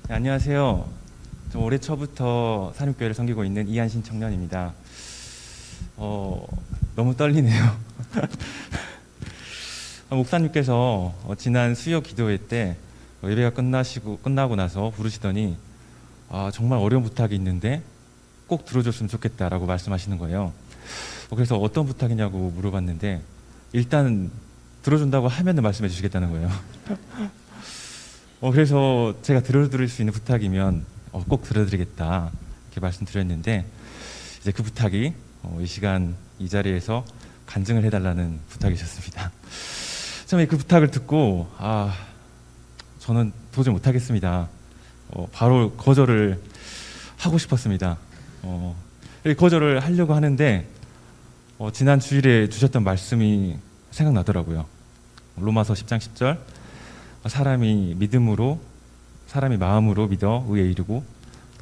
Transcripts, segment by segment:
네, 안녕하세요. 저 올해 초부터 산육교회를 섬기고 있는 이한신 청년입니다. 너무 떨리네요. 목사님께서 지난 수요 기도회 때 예배가 끝나고 나서 부르시더니 정말 어려운 부탁이 있는데 꼭 들어줬으면 좋겠다라고 말씀하시는 거예요. 그래서 어떤 부탁이냐고 물어봤는데 일단 들어준다고 하면 말씀해 주시겠다는 거예요. 그래서 제가 들어드릴 수 있는 부탁이면 꼭 들어드리겠다 이렇게 말씀드렸는데 이제 그 부탁이 이 시간 이 자리에서 간증을 해달라는 부탁이셨습니다. 처음에 그 부탁을 듣고 저는 도저히 못하겠습니다. 바로 거절을 하고 싶었습니다. 거절을 하려고 하는데 지난 주일에 주셨던 말씀이 생각나더라고요. 로마서 10장 10절 사람이 마음으로 믿어 의에 이르고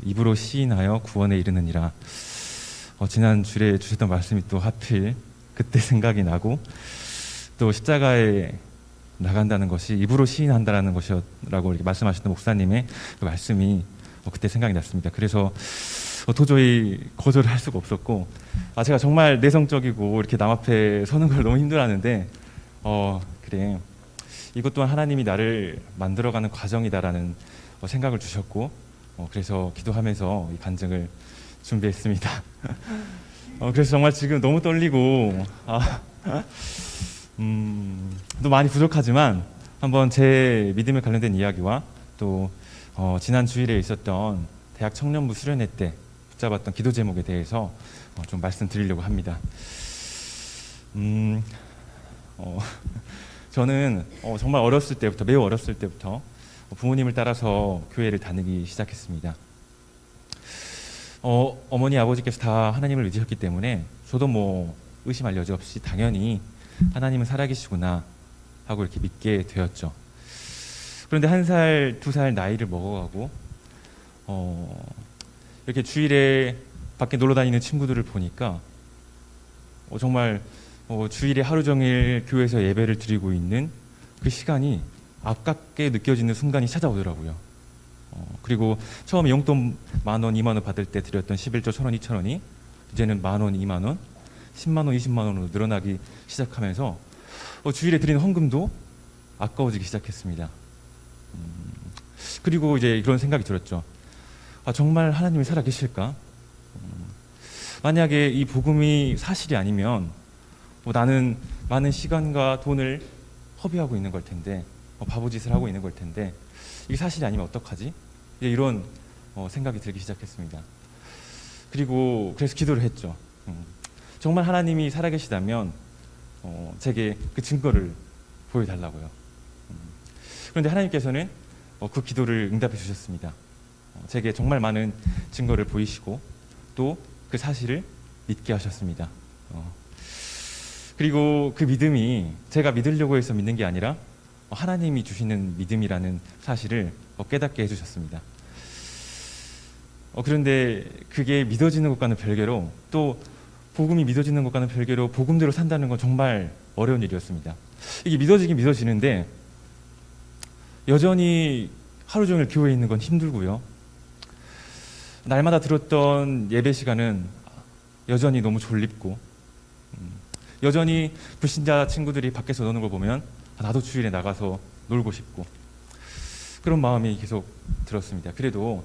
입으로 시인하여 구원에 이르느니라. 지난 주일에 주셨던 말씀이 또 하필 그때 생각이 나고 또 십자가에 나간다는 것이 입으로 시인한다라는 것이라고 이렇게 말씀하셨던 목사님의 그 말씀이 그때 생각이 났습니다. 그래서 도저히 거절을 할 수가 없었고 제가 정말 내성적이고 이렇게 남 앞에 서는 걸 너무 힘들어하는데 그래 이것 또한 하나님이 나를 만들어가는 과정이다라는 생각을 주셨고 그래서 기도하면서 이 간증을 준비했습니다. 그래서 정말 지금 너무 떨리고 또 많이 부족하지만 한번 제 믿음에 관련된 이야기와 또 지난 주일에 있었던 대학 청년부 수련회 때 붙잡았던 기도 제목에 대해서 좀 말씀드리려고 합니다. 저는 정말 매우 어렸을 때부터 부모님을 따라서 교회를 다니기 시작했습니다. 어머니 아버지께서 다 하나님을 믿으셨기 때문에 저도 뭐 의심할 여지 없이 당연히 하나님은 살아계시구나 하고 이렇게 믿게 되었죠. 그런데 1살, 2살 나이를 먹어가고 이렇게 주일에 밖에 놀러 다니는 친구들을 보니까 정말 주일에 하루 종일 교회에서 예배를 드리고 있는 그 시간이 아깝게 느껴지는 순간이 찾아오더라고요. 그리고 처음에 용돈 10,000원, 20,000원 받을 때 드렸던 11조 1,000원, 2,000원이 이제는 10,000원, 20,000원, 10만원, 20만원으로 늘어나기 시작하면서 주일에 드리는 헌금도 아까워지기 시작했습니다. 그리고 이제 그런 생각이 들었죠. 정말 하나님이 살아계실까? 만약에 이 복음이 사실이 아니면 나는 많은 시간과 돈을 허비하고 있는 걸 텐데 바보짓을 하고 있는 걸 텐데 이게 사실이 아니면 어떡하지? 이런 생각이 들기 시작했습니다. 그래서 기도를 했죠. 정말 하나님이 살아계시다면 제게 그 증거를 보여달라고요. 그런데 하나님께서는 그 기도를 응답해 주셨습니다. 제게 정말 많은 증거를 보이시고 또 그 사실을 믿게 하셨습니다. 그리고 그 믿음이 제가 믿으려고 해서 믿는 게 아니라 하나님이 주시는 믿음이라는 사실을 깨닫게 해주셨습니다. 그런데 그게 믿어지는 것과는 별개로 또 복음이 믿어지는 것과는 별개로 복음대로 산다는 건 정말 어려운 일이었습니다. 이게 믿어지긴 믿어지는데 여전히 하루 종일 교회에 있는 건 힘들고요. 날마다 들었던 예배 시간은 여전히 너무 졸립고 여전히 불신자 친구들이 밖에서 노는 걸 보면 나도 주일에 나가서 놀고 싶고 그런 마음이 계속 들었습니다. 그래도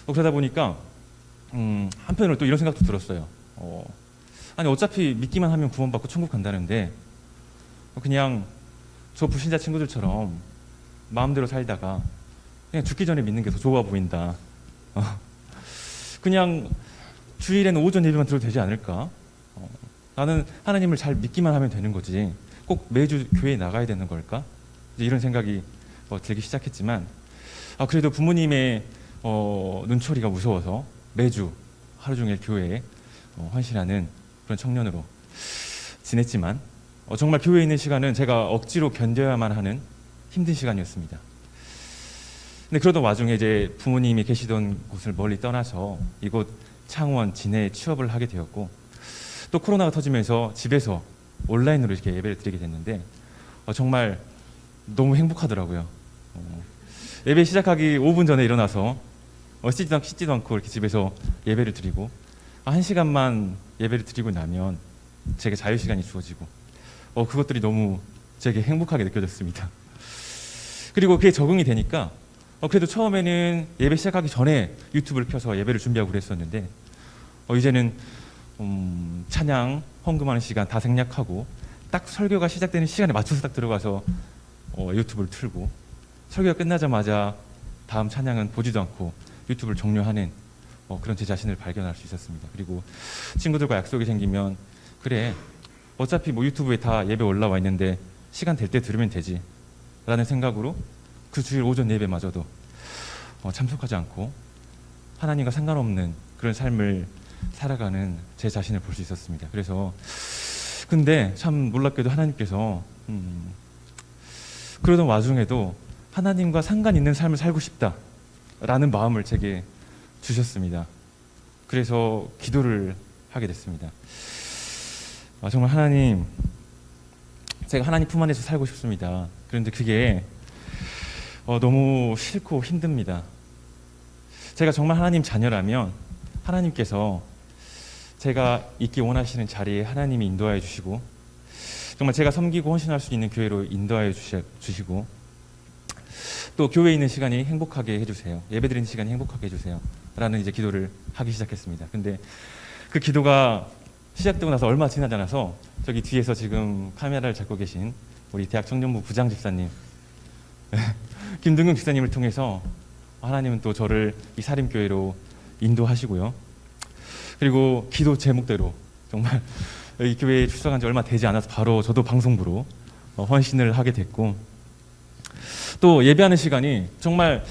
그러다 보니까 한편으로 또 이런 생각도 들었어요. 아니 어차피 믿기만 하면 구원받고 천국 간다는데 그냥 저 불신자 친구들처럼 마음대로 살다가 그냥 죽기 전에 믿는 게 더 좋아 보인다. 그냥 주일에는 오전 예배만 들어도 되지 않을까? 나는 하나님을 잘 믿기만 하면 되는 거지 꼭 매주 교회에 나가야 되는 걸까? 이런 생각이 들기 시작했지만 그래도 부모님의 눈초리가 무서워서 매주 하루 종일 교회에 헌신하는 그런 청년으로 지냈지만 정말 교회에 있는 시간은 제가 억지로 견뎌야만 하는 힘든 시간이었습니다. 근데 그러던 와중에 이제 부모님이 계시던 곳을 멀리 떠나서 이곳 창원, 진해에 취업을 하게 되었고 또 코로나가 터지면서 집에서 온라인으로 이렇게 예배를 드리게 됐는데 정말 너무 행복하더라고요. 예배 시작하기 5분 전에 일어나서 씻지도 않고 이렇게 집에서 예배를 드리고 1시간만 예배를 드리고 나면 제게 자유 시간이 주어지고 그것들이 너무 제게 행복하게 느껴졌습니다. 그리고 그게 적응이 되니까 그래도 처음에는 예배 시작하기 전에 유튜브를 켜서 예배를 준비하고 그랬었는데 이제는 찬양 헌금하는 시간 다 생략하고 딱 설교가 시작되는 시간에 맞춰서 딱 들어가서 유튜브를 틀고 설교가 끝나자마자 다음 찬양은 보지도 않고 유튜브를 종료하는 그런 제 자신을 발견할 수 있었습니다. 그리고 친구들과 약속이 생기면 그래 어차피 뭐 유튜브에 다 예배 올라와 있는데 시간 될 때 들으면 되지 라는 생각으로 그 주일 오전 예배마저도 참석하지 않고 하나님과 상관없는 그런 삶을 살아가는 제 자신을 볼 수 있었습니다. 그래서 근데 참 놀랍게도 하나님께서 그러던 와중에도 하나님과 상관 있는 삶을 살고 싶다라는 마음을 제게 주셨습니다. 그래서 기도를 하게 됐습니다. 정말 하나님, 제가 하나님 품 안에서 살고 싶습니다. 그런데 그게 너무 싫고 힘듭니다. 제가 정말 하나님 자녀라면 하나님께서 제가 있기 원하시는 자리에 하나님이 인도하여 주시고 정말 제가 섬기고 헌신할 수 있는 교회로 인도하여 주시고 또 교회에 있는 시간이 행복하게 해주세요. 예배드리는 시간이 행복하게 해주세요. 라는 이제 기도를 하기 시작했습니다. 근데 그 기도가 시작되고 나서 얼마 지나지 않아서 저기 뒤에서 지금 카메라를 잡고 계신 우리 대학 청년부 부장 집사님 김동경 집사님을 통해서 하나님은 또 저를 이 사림교회로 인도하시고요. 그리고 기도 제목대로 정말 이 교회에 출석한 지 얼마 되지 않아서 바로 저도 방송부로 헌신을 하게 됐고 또 예배하는 시간이 정말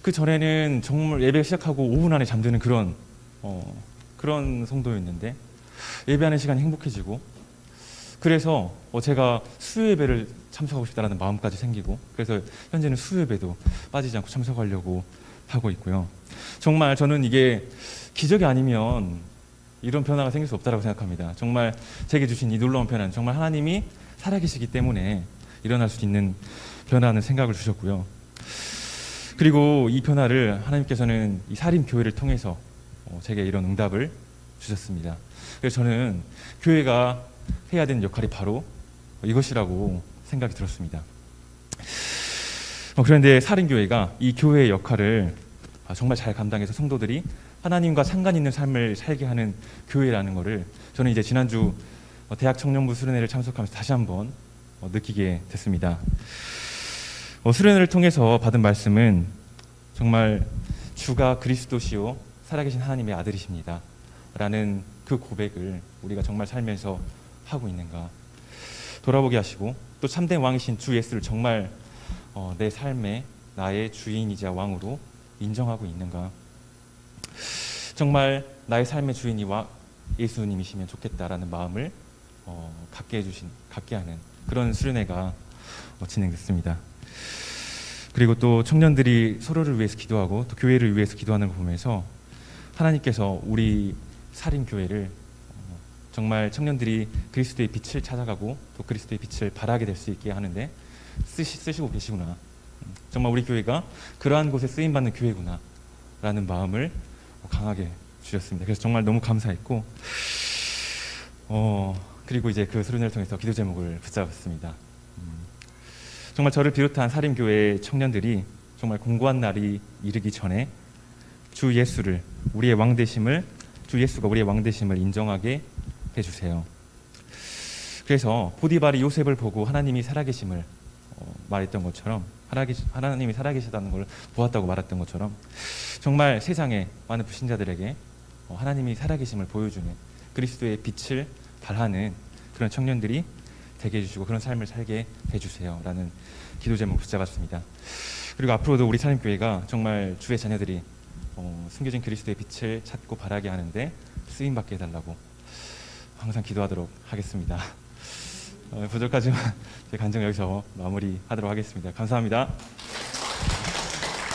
그 전에는 정말 예배 시작하고 5분 안에 잠드는 그런 성도였는데 예배하는 시간이 행복해지고 그래서 제가 수요 예배를 참석하고 싶다라는 마음까지 생기고 그래서 현재는 수요 예배도 빠지지 않고 참석하려고 하고 있고요. 정말 저는 이게 기적이 아니면 이런 변화가 생길 수 없다고 생각합니다. 정말 제게 주신 이 놀라운 변화는 정말 하나님이 살아계시기 때문에 일어날 수 있는 변화는 생각을 주셨고요. 그리고 이 변화를 하나님께서는 이 사림교회를 통해서 제게 이런 응답을 주셨습니다. 그래서 저는 교회가 해야 되는 역할이 바로 이것이라고 생각이 들었습니다. 그런데 사림교회가 이 교회의 역할을 정말 잘 감당해서 성도들이 하나님과 상관 있는 삶을 살게 하는 교회라는 것을 저는 이제 지난주 대학 청년부 수련회를 참석하면서 다시 한번 느끼게 됐습니다. 수련회를 통해서 받은 말씀은 정말 주가 그리스도시요 살아계신 하나님의 아들이십니다 라는 그 고백을 우리가 정말 살면서 하고 있는가 돌아보게 하시고 또 참된 왕이신 주 예수를 정말 내 삶의 나의 주인이자 왕으로 인정하고 있는가 정말 나의 삶의 주인이 예수님이시면 좋겠다라는 마음을 갖게 하는 그런 수련회가 진행됐습니다. 그리고 또 청년들이 서로를 위해서 기도하고 또 교회를 위해서 기도하는 걸 보면서 하나님께서 우리 사림교회를 정말 청년들이 그리스도의 빛을 찾아가고 또 그리스도의 빛을 발하게 될 수 있게 하는데 쓰시고 계시구나. 정말 우리 교회가 그러한 곳에 쓰임받는 교회구나 라는 마음을 강하게 주셨습니다. 그래서 정말 너무 감사했고 그리고 이제 그 수련회를 통해서 기도 제목을 붙잡았습니다. 정말 저를 비롯한 사림교회 청년들이 정말 공고한 날이 이르기 전에 주 예수가 우리의 왕 되심을 인정하게 해주세요. 그래서 보디발이 요셉을 보고 하나님이 살아계심을 말했던 것처럼 하나님이 살아계시다는 걸 보았다고 말했던 것처럼 정말 세상에 많은 불신자들에게 하나님이 살아계심을 보여주는 그리스도의 빛을 발하는 그런 청년들이 되게 해주시고 그런 삶을 살게 해주세요 라는 기도 제목 붙잡았습니다. 그리고 앞으로도 우리 사림교회가 정말 주의 자녀들이 숨겨진 그리스도의 빛을 찾고 바라게 하는데 쓰임받게 해달라고 항상 기도하도록 하겠습니다. 부족하지만 제 간증을 여기서 마무리하도록 하겠습니다. 감사합니다.